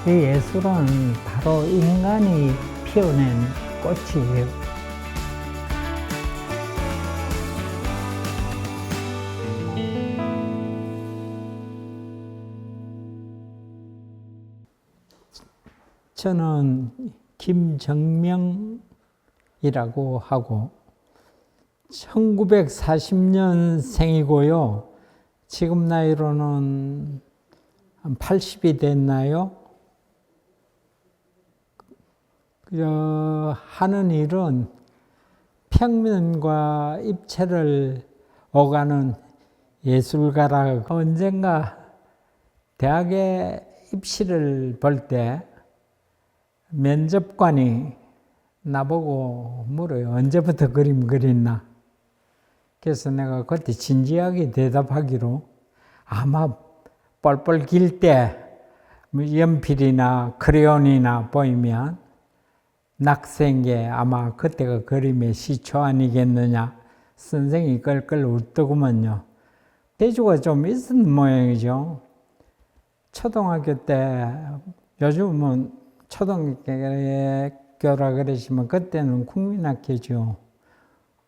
이 예술은 바로 인간이 피워낸 꽃이에요. 저는 김정명이라고 하고 1940년생이고요. 지금 나이로는 한 80이 됐나요? 하는 일은 평면과 입체를 오가는 예술가라. 언젠가 대학에 입시를 볼 때 면접관이 나보고 물어요. 언제부터 그림 그렸나? 그래서 내가 그때 진지하게 대답하기로 아마 뻘뻘 길 때 연필이나 크레용이나 보이면 낙서한 게 아마 그때가 그림의 시초 아니겠느냐. 선생이 끌끌 웃더구먼요. 대주가 좀 있었는 모양이죠. 초등학교 때, 요즘은 초등학교라 그러시면 그때는 국민학교죠.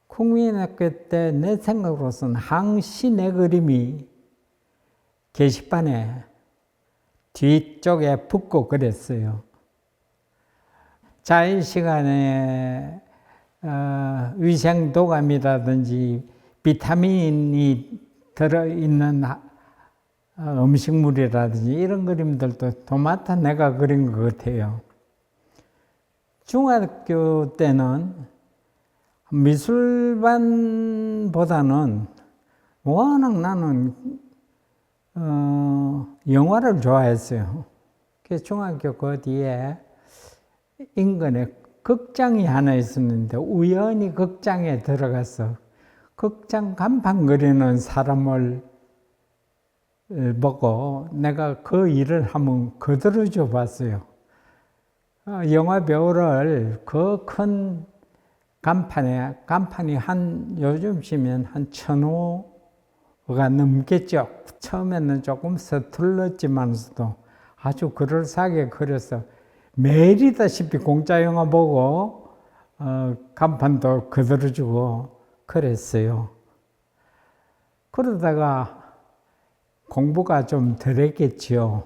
국민학교 때 내 생각으로서는 항시 내 그림이 게시판에 뒤쪽에 붙고 그랬어요. 자유시간에 위생도감이라든지 비타민이 들어있는 음식물이라든지 이런 그림들도 도맡아 내가 그린 것 같아요. 중학교 때는 미술반보다는 워낙 나는 영화를 좋아했어요. 그래서 중학교 그 뒤에 인근에 극장이 하나 있었는데 우연히 극장에 들어가서 극장 간판 그리는 사람을 보고 내가 그 일을 한번 거들어줘 봤어요. 영화 배우를 그 큰 간판이 요즘 치면 한 1,500가 넘겠죠. 처음에는 조금 서툴렀지만서도 아주 그럴싸하게 그려서 매일이다시피 공짜 영화 보고 간판도 거들어주고 그랬어요. 그러다가 공부가 좀 덜했겠지요.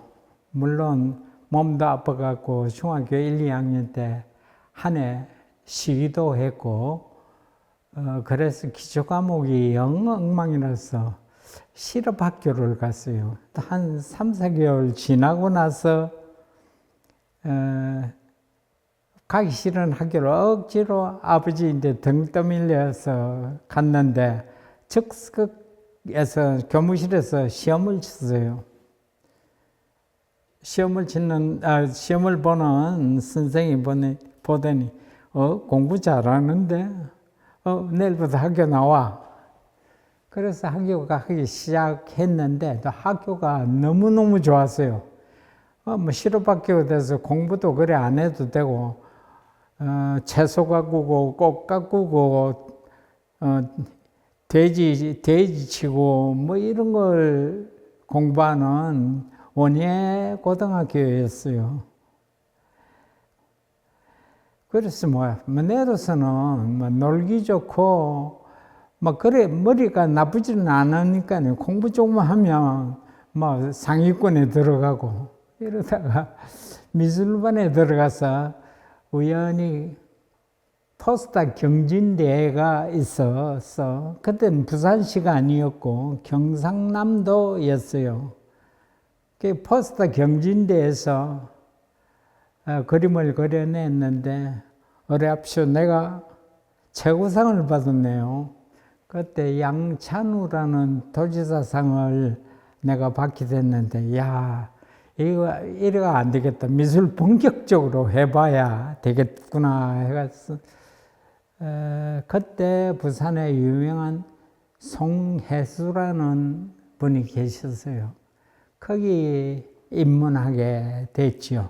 물론 몸도 아파갖고 중학교 1, 2학년 때 한 해 쉬기도 했고 그래서 기초 과목이 영 엉망이라서 실업학교를 갔어요. 한 3, 4개월 지나고 나서 가기 싫은 학교를 억지로 아버지인데 등 떠밀려서 갔는데 즉석에서 교무실에서 시험을 쳤어요. 시험을 보는 선생이 보더니 공부 잘하는데 내일부터 학교 나와. 그래서 학교가 하기 시작했는데 또 학교가 너무너무 좋았어요. 뭐 실업학교가 돼서 공부도 그래 안 해도 되고 채소 가꾸고 꽃 가꾸고 돼지 치고 뭐 이런 걸 공부하는 원예 고등학교였어요. 그래서 내로서는 놀기 좋고 그래 머리가 나쁘지는 않으니까요. 공부 조금만 하면 상위권에 들어가고 이러다가 미술반에 들어가서 우연히 포스터 경진대회가 있어서 그때는 부산시가 아니었고 경상남도였어요. 그 포스터 경진대회에서 그림을 그려냈는데 어렵쇼 내가 최고상을 받았네요. 그때 양찬우라는 도지사상을 내가 받게 됐는데 야 이래가 안 되겠다. 미술 본격적으로 해봐야 되겠구나 해서 그때 부산에 유명한 송혜수라는 분이 계셨어요. 거기 입문하게 됐지요.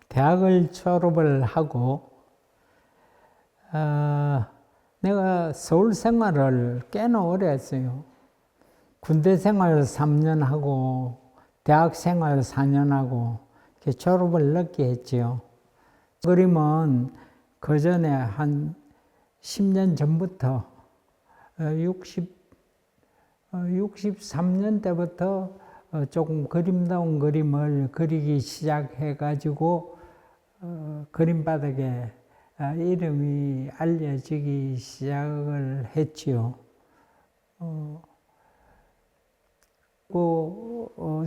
대학을 졸업을 하고 내가 서울 생활을 꽤나 오래 했어요. 군대 생활 3년 하고 대학 생활 4년 하고 이렇게 졸업을 늦게 했지요. 그림은 그 전에 한 10년 전부터 63년 때부터 조금 그림다운 그림을 그리기 시작해가지고 그림바닥에 이름이 알려지기 시작을 했지요.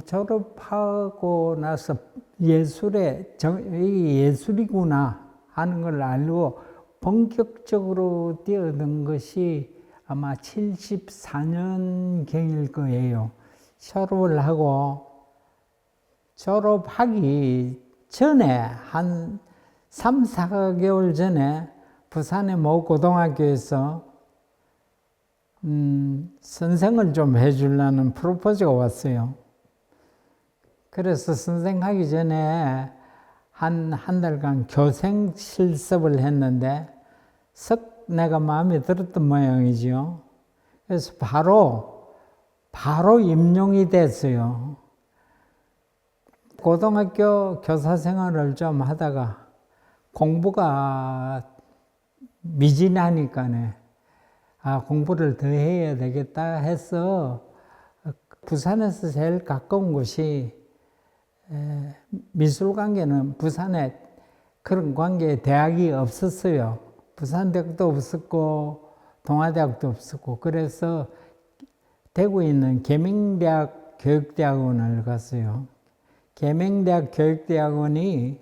졸업하고 나서 예술에 이게 예술이구나 하는 걸 알고 본격적으로 뛰어든 것이 아마 74년경일 거예요. 졸업하기 전에 한 3, 4개월 전에 부산의 모 고등학교에서 선생을 좀 해주려는 프로포즈가 왔어요. 그래서 선생하기 전에 한 달간 교생 실습을 했는데 썩 내가 마음에 들었던 모양이죠. 그래서 바로 임용이 됐어요. 고등학교 교사 생활을 좀 하다가 공부가 미진하니까네. 공부를 더 해야 되겠다 해서 부산에서 제일 가까운 곳이 미술관계는 부산에 그런 관계에 대학이 없었어요. 부산대학도 없었고 동아대학도 없었고 그래서 대구에 있는 계명대학 교육대학원을 갔어요. 계명대학 교육대학원이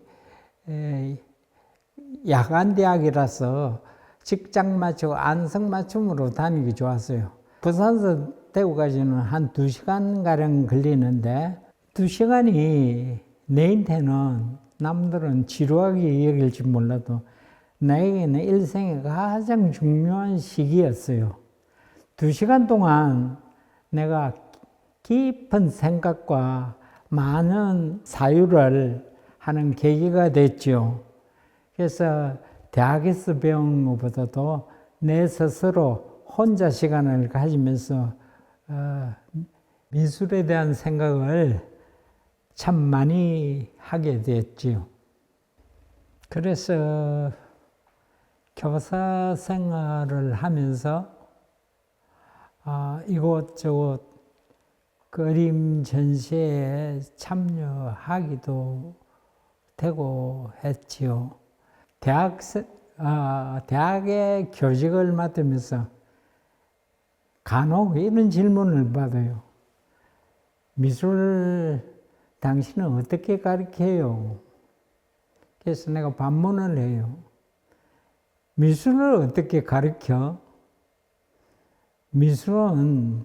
야간대학이라서 직장 맞추고 안성 맞춤으로 다니기 좋았어요. 부산에서 대구까지는 한 2시간가량 걸리는데 2시간이 내한테는 남들은 지루하게 여길지 몰라도 나에게는 일생의 가장 중요한 시기였어요. 2시간 동안 내가 깊은 생각과 많은 사유를 하는 계기가 됐죠. 그래서 대학에서 배운 것보다도 내 스스로 혼자 시간을 가지면서 미술에 대한 생각을 참 많이 하게 됐지요. 그래서 교사 생활을 하면서 이곳저곳 그림 전시회에 참여하기도 되고 했지요. 대학의 교직을 맡으면서 간혹 이런 질문을 받아요. 미술 당신은 어떻게 가르쳐요? 그래서 내가 반문을 해요. 미술을 어떻게 가르쳐? 미술은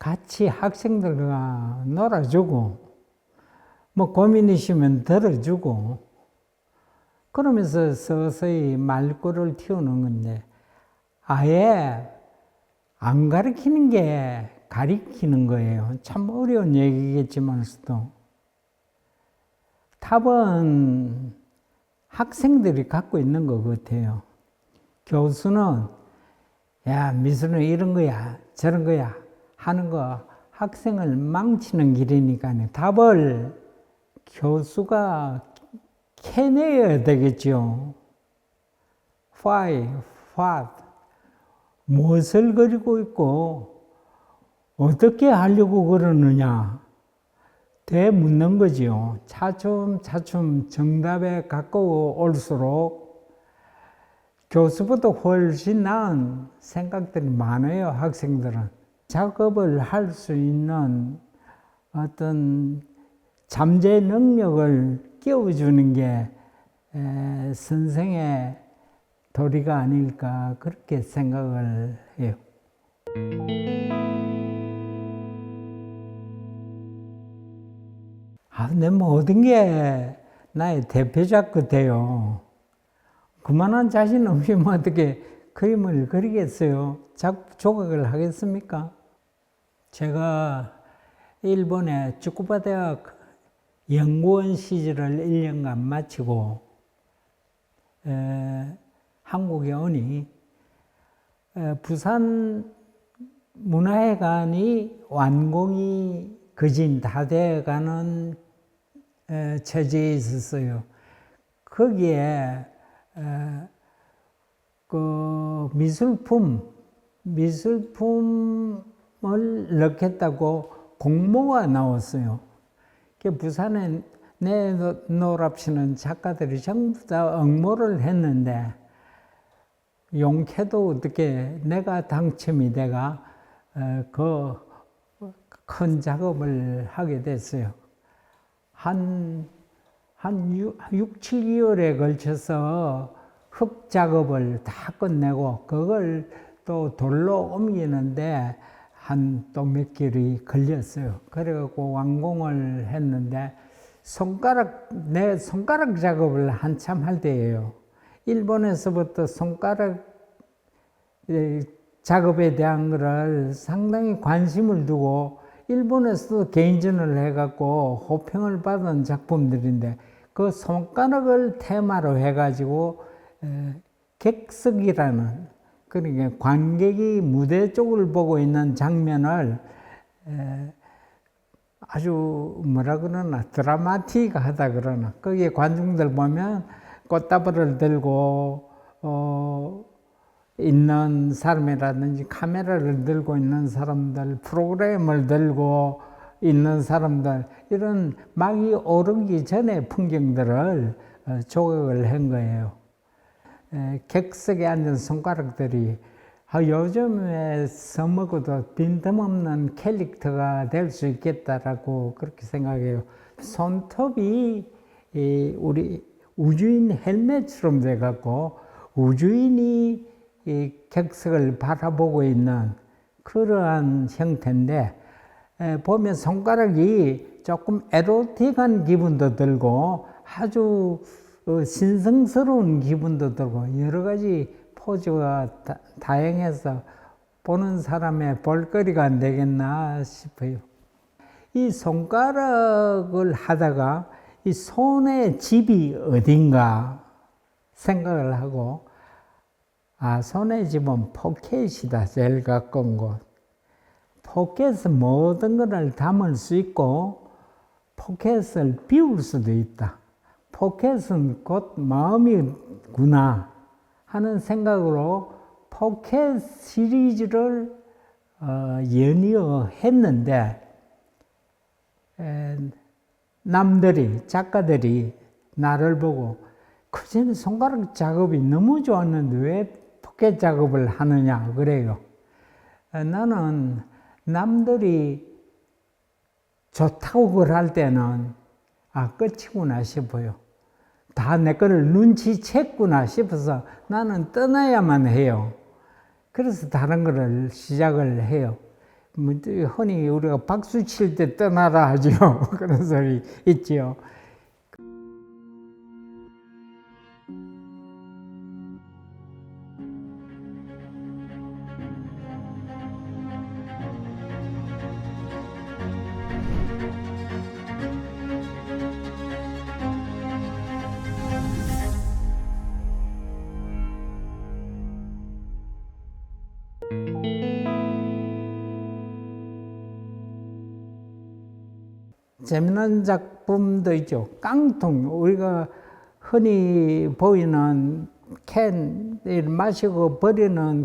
같이 학생들과 놀아주고 뭐 고민 있으면 들어주고 그러면서 서서히 말꼬를 틔우는 건데 아예 안 가르치는 게 가르치는 거예요. 참 어려운 얘기겠지만서도 답은 학생들이 갖고 있는 것 같아요. 교수는 야 미술은 이런 거야 저런 거야 하는 거 학생을 망치는 길이니까요. 답을 교수가 캐내야 되겠죠. Why, what, 무엇을 그리고 있고 어떻게 하려고 그러느냐 되묻는 거지요. 차츰차츰 정답에 가까워 올수록 교수보다 훨씬 나은 생각들이 많아요. 학생들은 작업을 할 수 있는 어떤 잠재 능력을 끼워주는 게 선생의 도리가 아닐까 그렇게 생각을 해요. 내 모든 게 나의 대표작 같아요. 그만한 자신 없으면 어떻게 그림을 그리겠어요? 조각을 하겠습니까? 제가 일본의 츠쿠바 대학 연구원 시절을 1년간 마치고 한국에 오니 부산 문화회관이 완공이 거진 다 돼가는 처지에 있었어요. 거기에 그 미술품을 넣겠다고 공모가 나왔어요. 부산에 내놓으랍시는 작가들이 전부 다 응모를 했는데 용케도 어떻게 내가 당첨이 돼가 그 큰 작업을 하게 됐어요. 한 6, 7개월에 걸쳐서 흙 작업을 다 끝내고 그걸 또 돌로 옮기는데 한 또 몇 개월이 걸렸어요. 그래갖고 완공을 했는데 내 손가락 작업을 한참 할 때예요. 일본에서부터 손가락 작업에 대한 거를 상당히 관심을 두고 일본에서도 개인전을 해갖고 호평을 받은 작품들인데 그 손가락을 테마로 해가지고 객석이라는, 그러니까 관객이 무대 쪽을 보고 있는 장면을 아주 뭐라 그러나 드라마틱하다 그러나, 거기에 관중들 보면 꽃다발을 들고 있는 사람이라든지 카메라를 들고 있는 사람들, 프로그램을 들고 있는 사람들, 이런 막이 오르기 전에 풍경들을 조각을 한 거예요. 객석에 앉은 손가락들이 요즘에 써먹어도 빈틈없는 캐릭터가 될 수 있겠다라고 그렇게 생각해요. 손톱이 우리 우주인 헬멧처럼 돼갖고 우주인이 이 객석을 바라보고 있는 그러한 형태인데, 보면 손가락이 조금 에로틱한 기분도 들고 아주 신성스러운 기분도 들고 여러 가지 포즈가 다양해서 보는 사람의 볼거리가 안 되겠나 싶어요. 이 손가락을 하다가 이 손의 집이 어딘가 생각을 하고, 손의 집은 포켓이다. 제일 가까운 곳. 포켓은 모든 것을 담을 수 있고 포켓을 비울 수도 있다. 포켓은 곧 마음이구나 하는 생각으로 포켓 시리즈를 연이어했는데, 작가들이 나를 보고 그전에 손가락 작업이 너무 좋았는데 왜 포켓 작업을 하느냐 그래요. 나는 남들이 좋다고 그걸 할 때는 끝이구나 싶어요. 다 내 거를 눈치챘구나 싶어서 나는 떠나야만 해요. 그래서 다른 거를 시작을 해요. 흔히 우리가 박수 칠 때 떠나라 하죠. 그런 소리 있지요. 재미난 작품도 있죠. 깡통, 우리가 흔히 보이는 캔, 마시고 버리는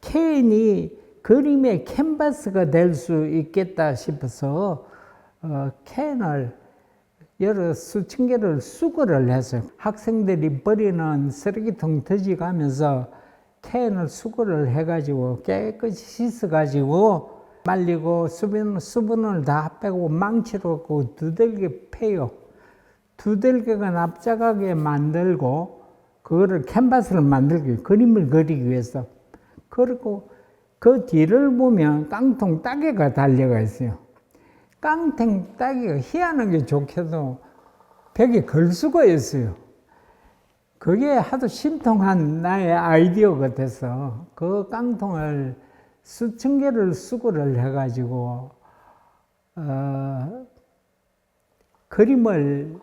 캔이 그림의 캔버스가 될 수 있겠다 싶어서 캔을 여러 수천 개를 수거를 했어요. 학생들이 버리는 쓰레기통 터지가면서 캔을 수거를 해가지고 깨끗이 씻어가지고 말리고 수분을 다 빼고 망치로 두들겨 패요. 두들겨가 납작하게 만들고 그거를 캔버스를 만들기, 그림을 그리기 위해서. 그리고 그 뒤를 보면 깡통 따개가 달려가 있어요. 깡통 따개가 희한하게 좋게도 벽에 걸 수가 있어요. 그게 하도 신통한 나의 아이디어 같아서 그 깡통을 수천 개를 수거를 해가지고 그림을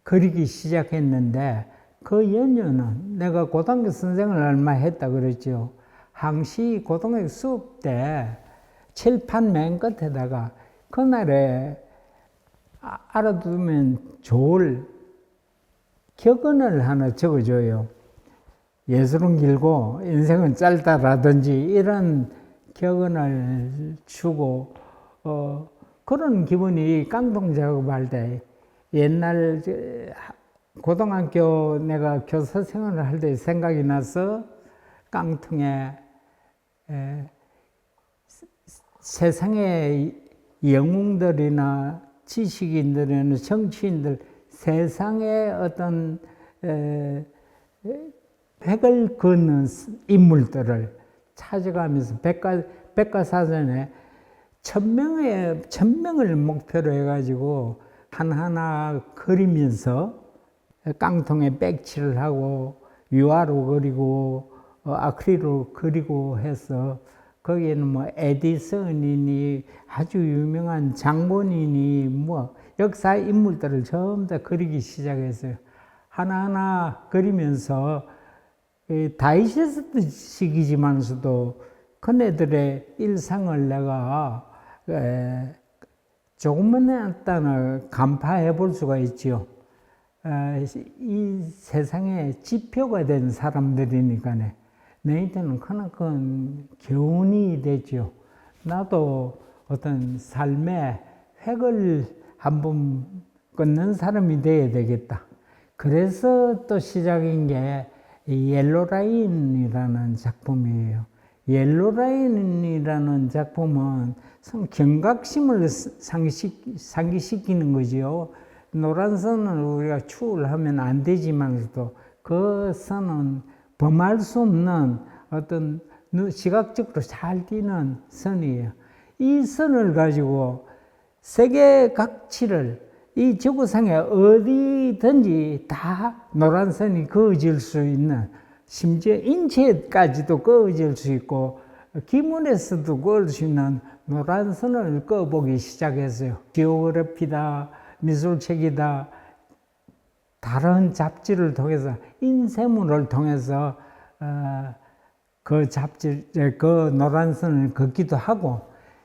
그리기 시작했는데, 그 연유는 내가 고등학교 선생을 얼마 했다 그랬죠. 항시 고등학교 수업 때 칠판 맨 끝에다가 그날에 알아두면 좋을 격언을 하나 적어줘요. 예술은 길고 인생은 짧다라든지 이런 격언을 주고 그런 기분이 깡통 작업할 때 옛날 고등학교 내가 교사 생활을 할 때 생각이 나서 깡통에 세상의 영웅들이나 지식인들이나 정치인들 세상의 어떤 획을 긋는 인물들을 찾아가면서 백과사전에 1000명을 목표로 해가지고 하나하나 그리면서 깡통에 백칠을 하고 유화로 그리고 아크릴로 그리고 해서 거기에는 뭐 에디슨이니 아주 유명한 장본인이 뭐 역사 인물들을 전부 다 그리기 시작했어요. 하나하나 그리면서 다이제스트식이지만서도 그네들의 일상을 내가 조금만 간파해 볼 수가 있지요. 이 세상의 지표가 된 사람들이니까 너희들은 그만큼 교훈이 되죠. 나도 어떤 삶의 획을 한번 끊는 사람이 되어야 되겠다. 그래서 또 시작인 게 옐로라인이라는 작품이에요. 옐로라인이라는 작품은 경각심을 상기시키는 거지요. 노란 선을 우리가 추월하면 안 되지만서도 그 선은 범할 수 없는 어떤 시각적으로 잘 띄는 선이에요. 이 선을 가지고 세계 각지를 이 지구상에 어디든지 다 노란 선이 그어질 수 있는, 심지어 인체까지도 그어질 수 있고 기문에서도 그을 수 있는 노란 선을 그어보기 시작했어요. 지오그래피다, 미술책이다, 다른 잡지를 통해서, 인쇄물을 통해서 그 잡지, 그 노란 선을 긋기도 하고,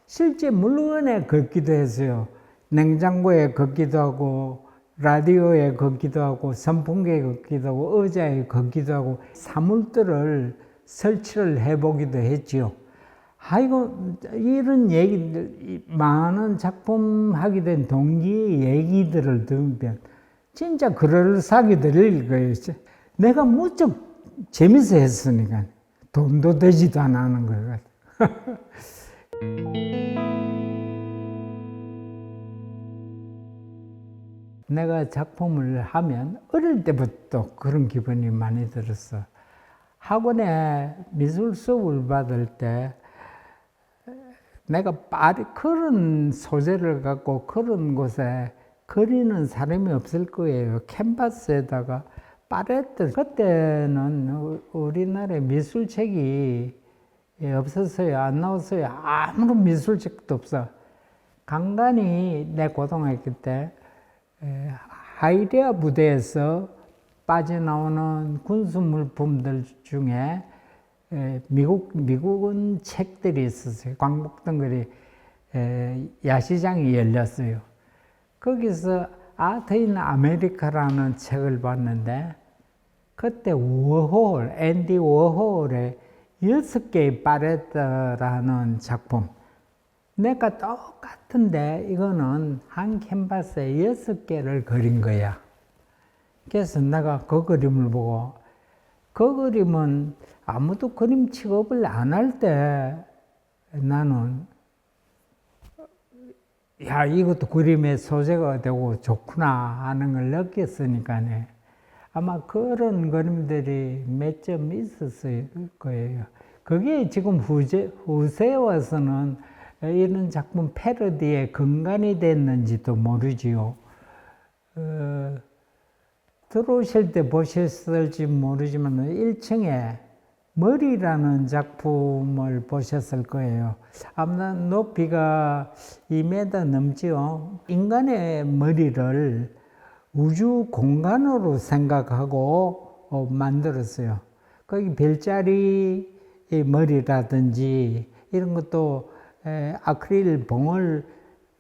실제 물건에 긋기도 했어요. 냉장고에 긋기도 하고, 라디오에 긋기도 하고, 선풍기에 긋기도 하고, 의자에 긋기도 하고, 사물들을 설치를 해보기도 했지요. 아이고, 이런 얘기들, 많은 작품 하게 된 동기의 얘기들을 들으면 진짜 그럴싸하게 들릴 거예요. 내가 무척 재밌어 했으니까 돈도 되지도 않는 것 같아요. 내가 작품을 하면 어릴 때부터 그런 기분이 많이 들었어. 학원에 미술 수업을 받을 때 내가 그런 소재를 갖고 그런 곳에 그리는 사람이 없을 거예요. 캔버스에다가 팔레트. 그때는 우리나라에 미술책이 없었어요. 안 나왔어요. 아무런 미술책도 없어. 간간히 내 고등학교 때 하이리아 부대에서 빠져나오는 군수 물품들 중에 미국은 책들이 있었어요. 광복등거리 야시장이 열렸어요. 거기서 아트 인 아메리카라는 책을 봤는데, 그때 앤디 워홀의 6개의 팔레트라는 작품. 내가 똑같은데 이거는 한 캔버스에 6개를 그린 거야. 그래서 내가 그 그림을 보고, 그 그림은 아무도 그림 취급을 안 할 때 나는 야, 이것도 그림의 소재가 되고 좋구나 하는 걸 느꼈으니까네. 아마 그런 그림들이 몇 점 있었을 거예요. 그게 지금 후세에 와서는 이런 작품 패러디의 근간이 됐는지도 모르지요. 들어오실 때 보셨을지 모르지만 1층에 머리라는 작품을 보셨을 거예요. 아마 높이가 2m 넘지요. 인간의 머리를 우주 공간으로 생각하고 만들었어요. 거기 별자리 머리라든지 이런 것도 아크릴 봉을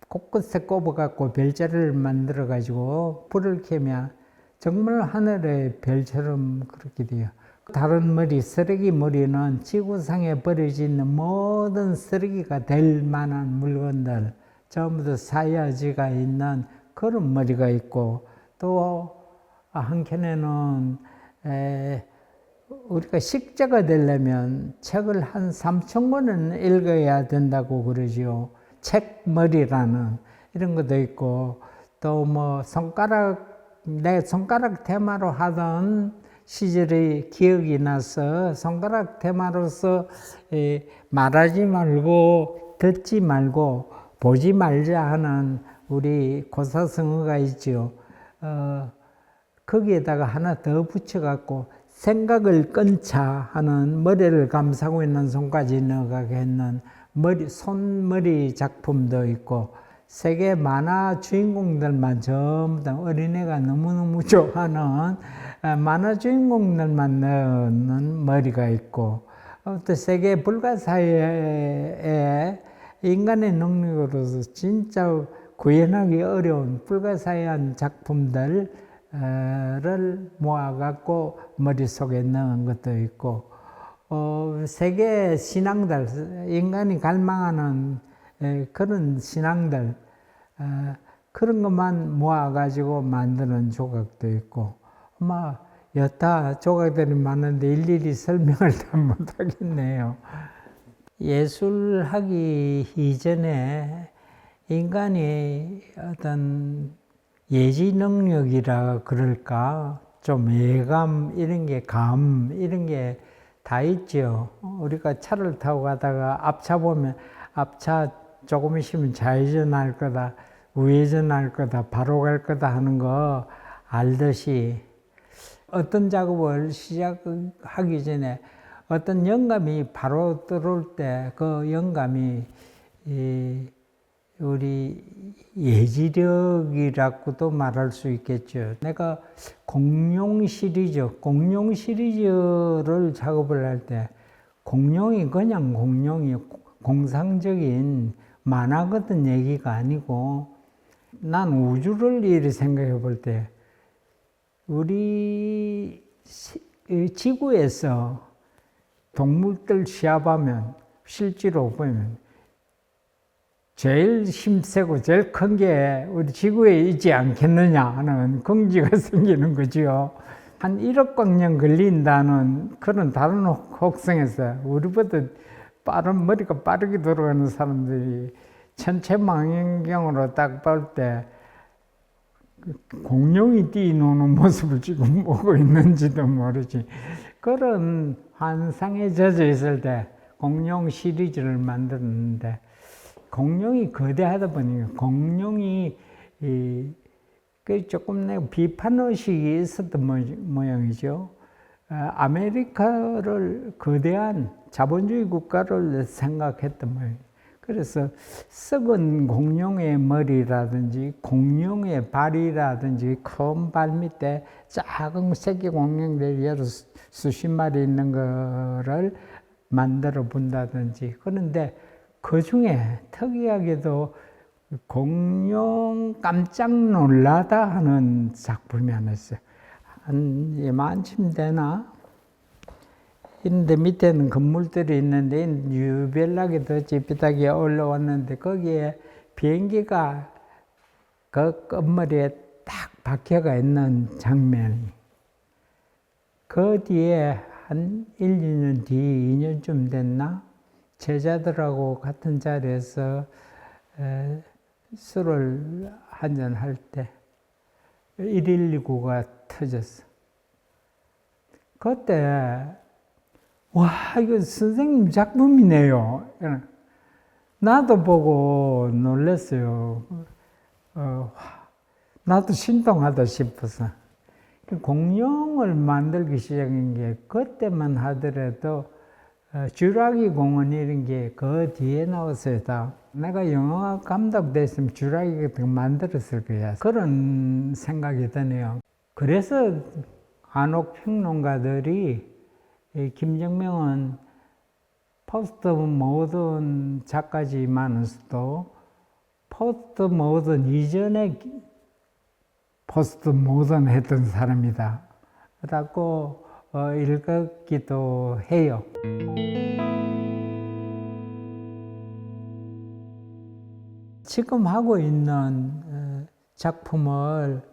곳곳에 꼽아갖고 별자리를 만들어가지고 불을 켜면 정말 하늘의 별처럼 그렇게 돼요. 다른 머리, 쓰레기 머리는 지구상에 버려져 있는 모든 쓰레기가 될 만한 물건들, 전부 다 사야지가 있는 그런 머리가 있고, 또 한켠에는 우리가 식자가 되려면 책을 한 3,000권은 읽어야 된다고 그러지요. 책머리라는 이런 것도 있고, 또 뭐 내 손가락 테마로 하던 시절의 기억이 나서 손가락 테마로서 말하지 말고 듣지 말고 보지 말자 하는 우리 고사성어가 있죠. 거기에다가 하나 더 붙여갖고 생각을 끊자 하는 머리를 감싸고 있는 손까지 넣어가게 했는 손머리 작품도 있고, 세계 만화 주인공들만 전부 다 어린애가 너무너무 좋아하는 만화 주인공들만 넣는 머리가 있고, 또 세계 불가사의에 인간의 능력으로서 진짜 구현하기 어려운 불가사의한 작품들을 모아갖고 머릿속에 넣은 것도 있고, 세계 신앙들, 인간이 갈망하는 그런 신앙들, 그런 것만 모아가지고 만드는 조각도 있고, 여타 조각들이 많은데 일일이 설명을 다 못하겠네요. 예술하기 이전에 인간이 어떤 예지 능력이라 그럴까, 좀 예감, 이런 게 이런 게 다 있죠. 우리가 차를 타고 가다가 앞차 보면 앞차 조금 있으면 좌회전할 거다, 우회전할 거다, 바로 갈 거다 하는 거 알듯이, 어떤 작업을 시작하기 전에 어떤 영감이 바로 들어올 때 그 영감이 우리 예지력이라고도 말할 수 있겠죠. 내가 공룡 시리즈를 작업을 할 때, 공룡이 그냥 공룡이 공상적인 만화 같은 얘기가 아니고, 난 우주를 이렇게 생각해 볼 때, 우리 지구에서 동물들 시합하면 실제로 보면 제일 힘세고 제일 큰 게 우리 지구에 있지 않겠느냐 하는 긍지가 생기는 거죠. 한 1억 광년 걸린다는 그런 다른 혹성에서 우리보다 머리가 빠르게 돌아가는 사람들이 천체망원경으로 딱 볼 때 공룡이 뛰노는 모습을 지금 보고 있는지도 모르지. 그런 환상에 젖어 있을 때 공룡 시리즈를 만들었는데, 공룡이 거대하다 보니까 공룡이 조금 비판의식이 있었던 모양이죠. 아메리카를 거대한 자본주의 국가를 생각했던 모양이에요. 그래서 썩은 공룡의 머리라든지 공룡의 발이라든지 큰 발밑에 작은 새끼 공룡들이 여러 수십 마리 있는 거를 만들어 본다든지. 그런데 그 중에 특이하게도 공룡 깜짝 놀라다 하는 작품이 하나 있어요. 한 이만큼 되나? 있는데 밑에는 건물들이 있는데 유별나게 더 찌삐하게 올라왔는데, 거기에 비행기가 그 끝머리에 딱 박혀가 있는 장면이, 그 뒤에 한 1, 2년 뒤, 2년쯤 됐나? 제자들하고 같은 자리에서 술을 한잔 할 때 119가 터졌어. 그때 와, 이거 선생님 작품이네요. 나도 보고 놀랐어요. 나도 신동하다 싶어서. 공룡을 만들기 시작한 게 그때만 하더라도 쥬라기 공원 이런 게 그 뒤에 나왔어요. 다. 내가 영화 감독 됐으면 쥬라기 같은 거 만들었을 거야. 그런 생각이 드네요. 그래서 한옥 평론가들이 김정명은 포스트 모던 작가지만서도 포스트 모던 이전에 포스트 모던 했던 사람이다 라고 읽었기도 해요. 지금 하고 있는 작품을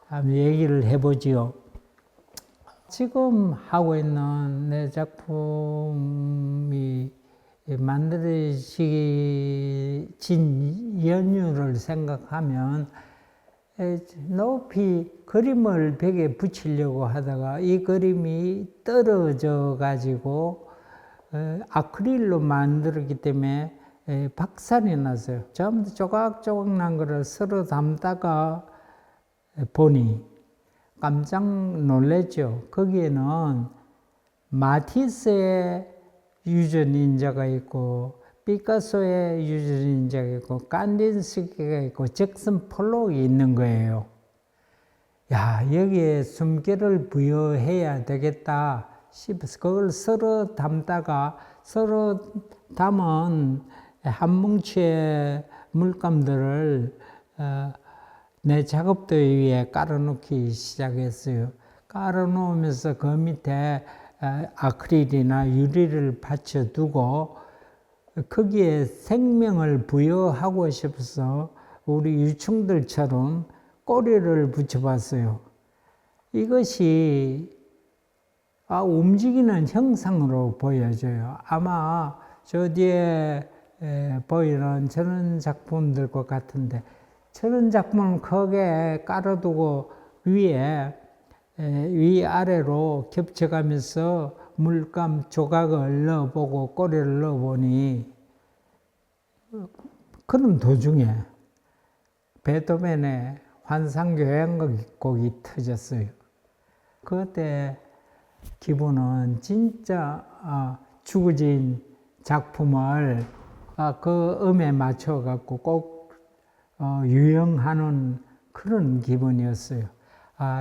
한번 얘기를 해보지요. 지금 하고 있는 내 작품이 만들어진 연유를 생각하면 높이 그림을 벽에 붙이려고 하다가 이 그림이 떨어져 가지고 아크릴로 만들었기 때문에 박살이 났어요. 전부 조각조각 난 거를 서로 담다가 보니 깜짝 놀랐죠. 거기에는 마티스의 유전인자가 있고 피카소의 유전인자가 있고 칸딘스키가 있고 잭슨 폴록이 있는 거예요. 야, 여기에 숨결을 부여해야 되겠다 싶어서 그걸 서로 담다가 서로 담은 한 뭉치의 물감들을 내 작업대 위에 깔아놓기 시작했어요. 깔아놓으면서 그 밑에 아크릴이나 유리를 받쳐두고 거기에 생명을 부여하고 싶어서 우리 유충들처럼 꼬리를 붙여봤어요. 이것이 움직이는 형상으로 보여져요. 아마 저 뒤에 보이는 저런 작품들과 같은데 저런 작품을 크게 깔아두고 위아래로 겹쳐가면서 물감 조각을 넣어보고 꼬리를 넣어보니 그런 도중에 베토벤의 환상교향곡이 터졌어요. 그때 기분은 진짜 죽어진 작품을 그 음에 맞춰갖고 꼭 유형하는 그런 기분이었어요.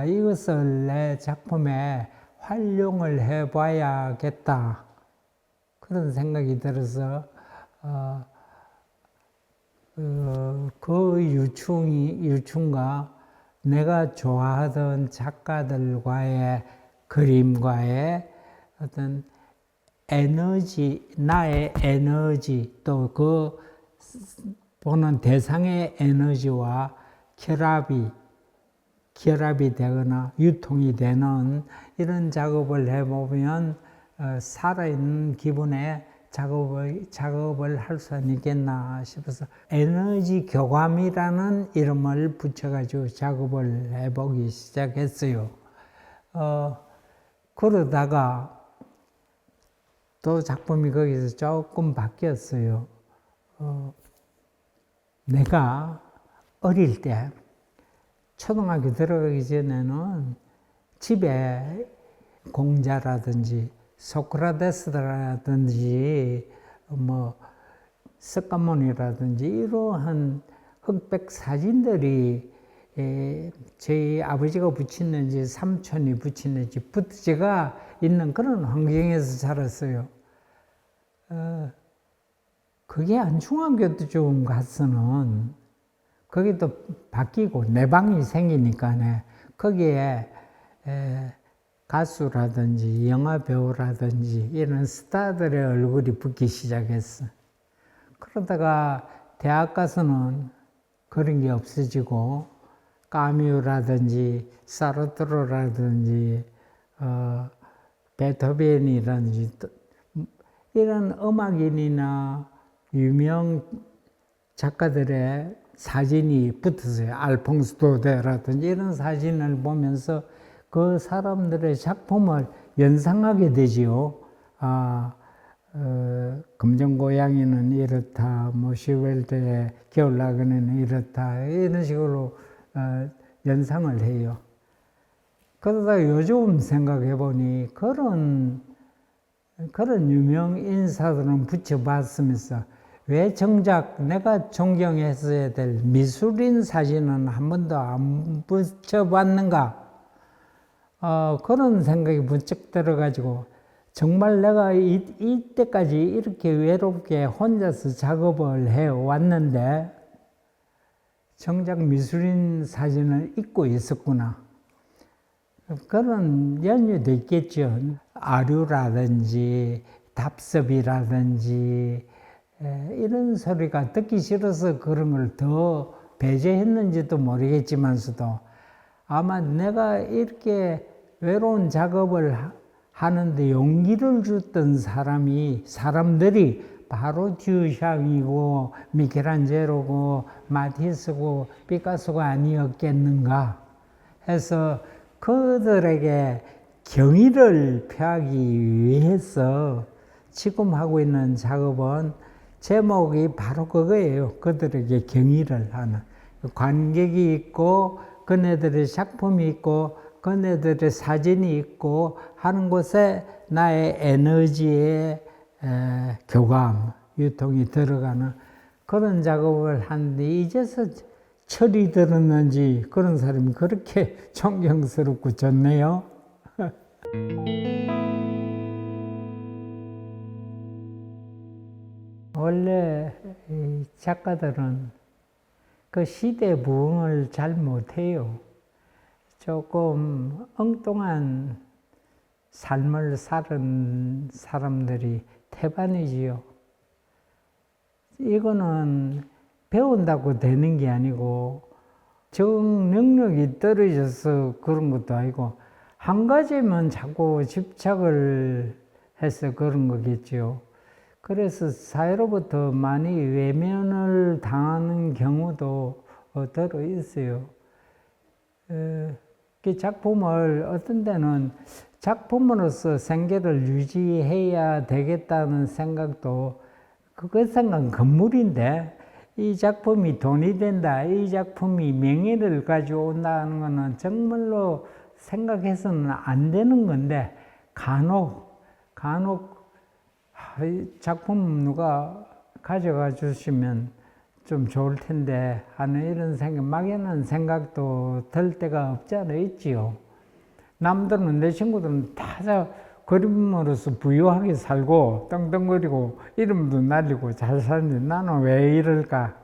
이것을 내 작품에 활용을 해봐야겠다. 그런 생각이 들어서 그 유충과 내가 좋아하던 작가들과의 그림과의 어떤 에너지, 나의 에너지, 또 그 보는 대상의 에너지와 결합이 되거나 유통이 되는 이런 작업을 해보면 살아있는 기분의 작업을 할 수 있겠나 싶어서 에너지 교감이라는 이름을 붙여가지고 작업을 해보기 시작했어요. 그러다가 또 작품이 거기서 조금 바뀌었어요. 내가 어릴 때 초등학교 들어가기 전에는 집에 공자라든지 소크라테스라든지 석가모니라든지 이러한 흑백 사진들이 저희 아버지가 붙였는지 삼촌이 붙였는지 붙제가 있는 그런 환경에서 자랐어요. 그게 한 중학교 때쯤 가서는 그게 또 바뀌고 내 방이 생기니까 거기에 가수라든지 영화 배우라든지 이런 스타들의 얼굴이 붙기 시작했어. 그러다가 대학 가서는 그런 게 없어지고 까뮤라든지 사르트르라든지 베토벤이라든지 이런 음악인이나 유명 작가들의 사진이 붙었어요. 알퐁스 도데라든지 이런 사진을 보면서 그 사람들의 작품을 연상하게 되지요. 금정고양이는 이렇다, 슈벨트의 겨울나그네는 이렇다, 이런 식으로 연상을 해요. 그러다 요즘 생각해 보니 그런 유명 인사들은 붙여봤으면서 왜 정작 내가 존경했어야 될 미술인 사진은 한 번도 안 붙여봤는가? 그런 생각이 문득 들어가지고 정말 내가 이때까지 이렇게 외롭게 혼자서 작업을 해왔는데 정작 미술인 사진을 잊고 있었구나. 그런 연유도 있겠죠. 아류라든지 답습이라든지 이런 소리가 듣기 싫어서 그런 걸 더 배제했는지도 모르겠지만서도 아마 내가 이렇게 외로운 작업을 하는데 용기를 줬던 사람들이 바로 듀샹이고 미켈란젤로고 마티스고 피카소가 아니었겠는가 해서 그들에게 경의를 표하기 위해서 지금 하고 있는 작업은 제목이 바로 그거예요. 그들에게 경의를 하는. 관객이 있고 그네들의 작품이 있고 그네들의 사진이 있고 하는 곳에 나의 에너지의 교감, 유통이 들어가는 그런 작업을 하는데 이제서 철이 들었는지 그런 사람이 그렇게 존경스럽고 좋네요. 원래 작가들은 그 시대 부응을 잘 못해요. 조금 엉뚱한 삶을 사는 사람들이 태반이지요. 이거는 배운다고 되는 게 아니고 정 능력이 떨어져서 그런 것도 아니고 한 가지만 자꾸 집착을 해서 그런 거겠죠. 그래서 사회로부터 많이 외면을 당하는 경우도 들어 있어요. 그 작품을 어떤 때는 작품으로서 생계를 유지해야 되겠다는 생각도 그 생각은 건물인데 이 작품이 돈이 된다, 이 작품이 명예를 가져온다는 것은 정말로 생각해서는 안 되는 건데 간혹 작품 누가 가져가 주시면 좀 좋을 텐데 하는 이런 생각, 막연한 생각도 들 때가 없지 않아 있지요. 남들은, 내 친구들은 다 그림으로서 부유하게 살고 떵떵거리고 이름도 날리고 잘 사는데 나는 왜 이럴까?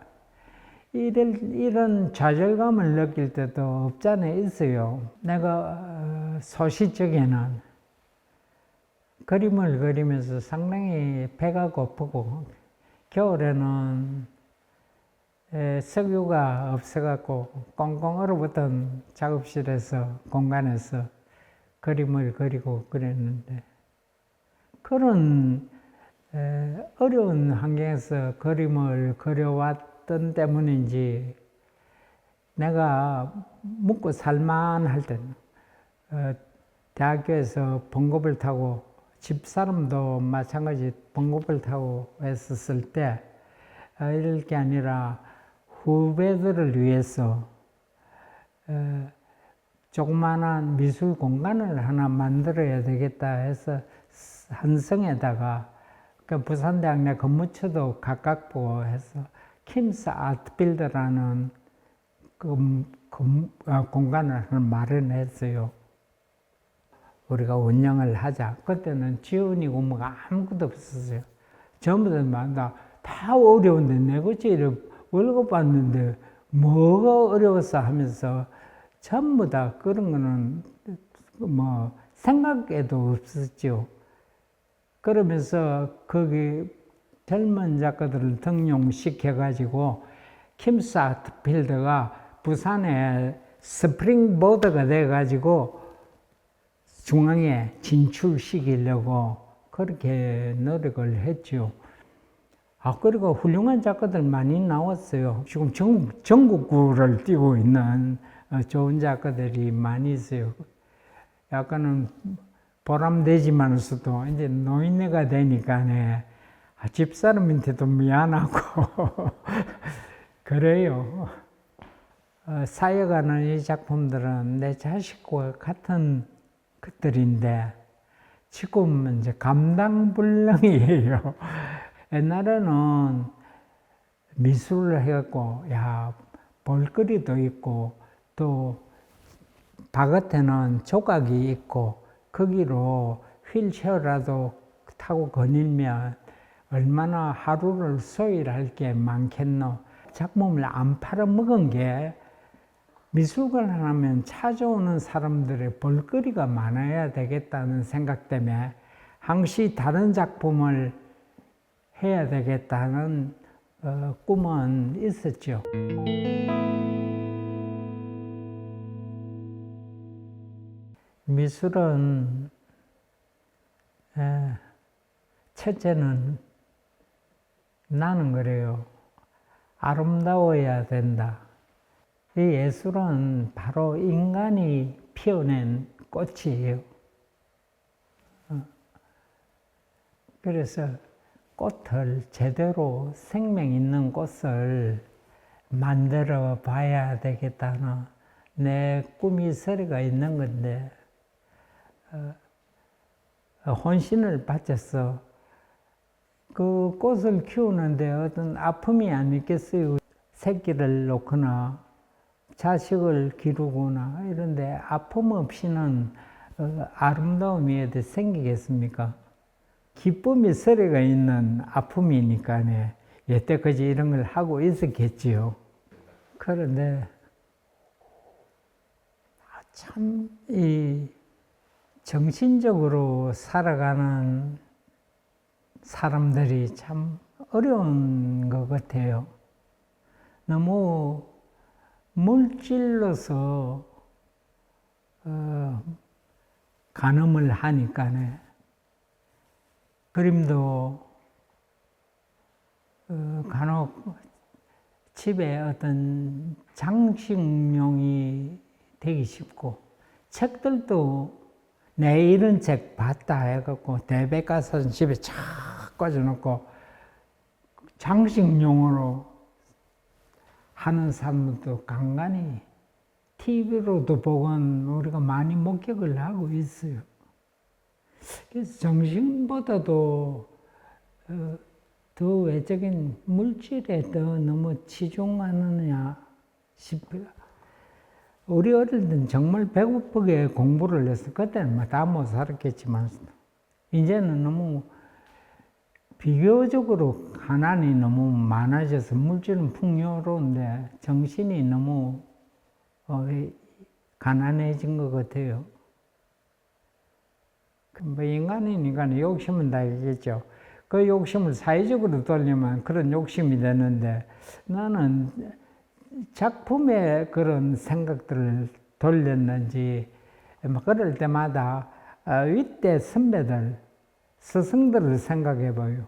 이런 좌절감을 느낄 때도 없지 않아 있어요. 내가 소시적에는 그림을 그리면서 상당히 배가 고프고 겨울에는 석유가 없어갖고 꽁꽁 얼어붙은 작업실에서 공간에서 그림을 그리고 그랬는데 그런 어려운 환경에서 그림을 그려왔던 때문인지 내가 먹고 살만할 때는 대학교에서 번곶을 타고 집사람도 마찬가지 번곶을 타고 했었을 때 이럴 게 아니라 후배들을 위해서 조그마한 미술 공간을 하나 만들어야 되겠다 해서 한 성에다가 부산대학 내 근무처도 가깝고 해서 킴스 아트빌드라는 공간을 하나 마련했어요. 우리가 운영을 하자. 그때는 지원이고 뭐가 아무것도 없었어요. 전부 다 어려운데 내가 어째 월급 받는데 뭐가 어려웠어 하면서 전부 다 그런 거는 뭐 생각에도 없었죠. 그러면서 거기 젊은 작가들을 등용시켜가지고 킴스 아트필드가 부산에 스프링보드가 돼가지고 중앙에 진출시키려고 그렇게 노력을 했죠. 그리고 훌륭한 작가들 많이 나왔어요. 지금 전국구를 뛰고 있는 좋은 작가들이 많이 있어요. 약간은 보람되지만서도 이제 노인네가 되니까 집사람한테도 미안하고 그래요. 사역하는 이 작품들은 내 자식과 같은 것들인데 지금 이제 감당불능이에요. 옛날에는 미술을 해갖고 볼거리도 있고 또 바깥에는 조각이 있고 거기로 휠체어라도 타고 거닐면 얼마나 하루를 소일할 게 많겠노. 작품을 안 팔아먹은 게 미술관 하면 찾아오는 사람들의 볼거리가 많아야 되겠다는 생각 때문에 항시 다른 작품을 해야 되겠다는 꿈은 있었죠. 미술은 첫째는 나는 그래요. 아름다워야 된다. 이 예술은 바로 인간이 피워낸 꽃이에요. 그래서 꽃을 제대로 생명 있는 꽃을 만들어 봐야 되겠다는 내 꿈이 서리가 있는 건데 혼신을 바쳤어. 그 꽃을 키우는데 어떤 아픔이 안 있겠어요. 새끼를 놓거나 자식을 기르거나 이런데 아픔 없이는 아름다움이 어디 생기겠습니까? 기쁨이 서리가 있는 아픔이니까 여태까지 이런 걸 하고 있었겠지요. 그런데 참 이 정신적으로 살아가는 사람들이 참 어려운 것 같아요. 너무 물질로서 간음을 하니까 그림도 간혹 집에 어떤 장식용이 되기 쉽고 책들도 내 이런 책 봤다 해갖고 대백 가서 집에 쫙 꽂아놓고 장식용으로 하는 사람들도 간간히 TV로도 보건 우리가 많이 목격을 하고 있어요. 그래서 정신보다도 더 외적인 물질에 더 너무 치중하느냐 싶어요. 우리 어릴 때는 정말 배고프게 공부를 해서 그때는 다 못 살았겠지만 이제는 너무 비교적으로 가난이 너무 많아져서 물질은 풍요로운데 정신이 너무 가난해진 것 같아요. 뭐 인간이니까 욕심은 다 있겠죠. 그 욕심을 사회적으로 돌리면 그런 욕심이 되는데 나는 작품에 그런 생각들을 돌렸는지 그럴 때마다 윗대 선배들, 스승들을 생각해 봐요.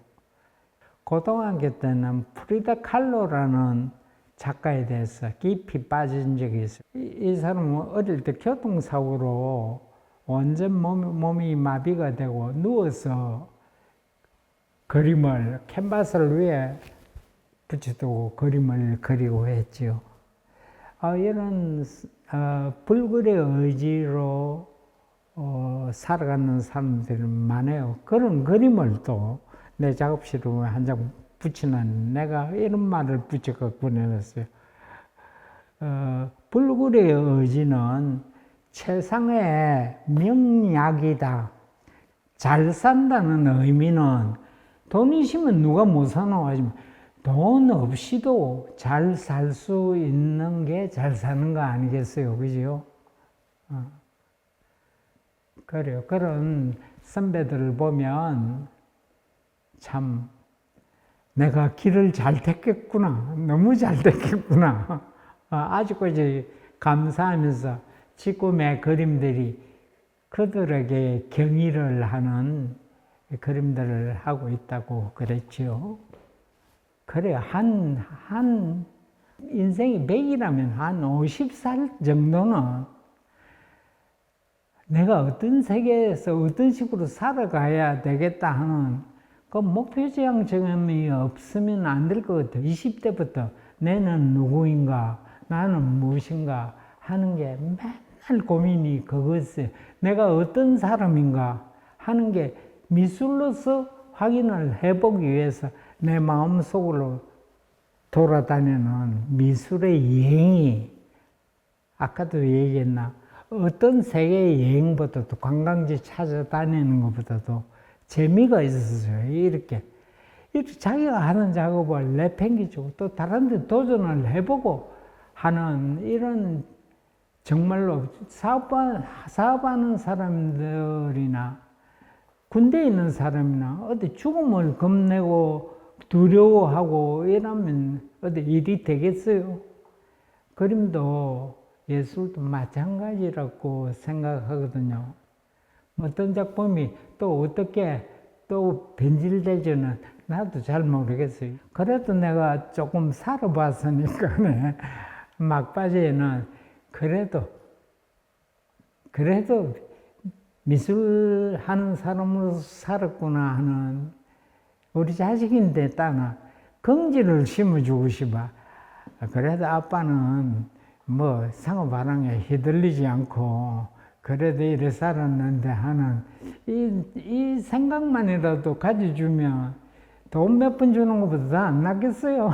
고등학교 때는 프리다 칼로라는 작가에 대해서 깊이 빠진 적이 있어요. 이 사람은 어릴 때 교통사고로 완전 몸이 마비가 되고 누워서 그림을 캔버스를 위에 붙여두고 그림을 그리고 했죠. 이런 불굴의 의지로 살아가는 사람들이 많아요. 그런 그림을 또 내 작업실에 한 장 붙이는 내가 이런 말을 붙여서 보내놨어요. 불굴의 의지는 최상의 명약이다. 잘 산다는 의미는 돈 있으면 누가 못 사노 하지만 돈 없이도 잘 살 수 있는 게 잘 사는 거 아니겠어요? 그죠? 그래요. 그런 선배들을 보면 참 내가 길을 잘 택했구나. 너무 잘 택했구나. 아직까지 감사하면서 지 꿈의 그림들이 그들에게 경의를 하는 그림들을 하고 있다고 그랬죠. 그래요. 인생이 100이라면 한 50살 정도는 내가 어떤 세계에서 어떤 식으로 살아가야 되겠다 하는 그 목표지향점이 없으면 안 될 것 같아요. 20대부터 내는 누구인가, 나는 무엇인가 하는 게 맨날 고민이 그것이에요. 내가 어떤 사람인가 하는 게 미술로서 확인을 해보기 위해서 내 마음속으로 돌아다니는 미술의 여행이 아까도 얘기했나 어떤 세계 여행보다도 관광지 찾아다니는 것보다도 재미가 있었어요. 이렇게 자기가 하는 작업을 내팽개치고 또 다른 데 도전을 해보고 하는 이런 정말로 사업하는 사람들이나 군대에 있는 사람이나 어디 죽음을 겁내고 두려워하고 이러면 어디 일이 되겠어요? 그림도 예술도 마찬가지라고 생각하거든요. 어떤 작품이 또 어떻게 또 변질되지는 나도 잘 모르겠어요. 그래도 내가 조금 살아봤으니까 막바지에는 그래도 미술 하는 사람으로서 살았구나 하는 우리 자식인데 따나 긍지를 심어주고 싶어. 그래도 아빠는 뭐 상호바람에 휘둘리지 않고 그래도 이래 살았는데 하는 이 생각만이라도 가져주면 돈 몇 번 주는 것보다 더 안 낫겠어요.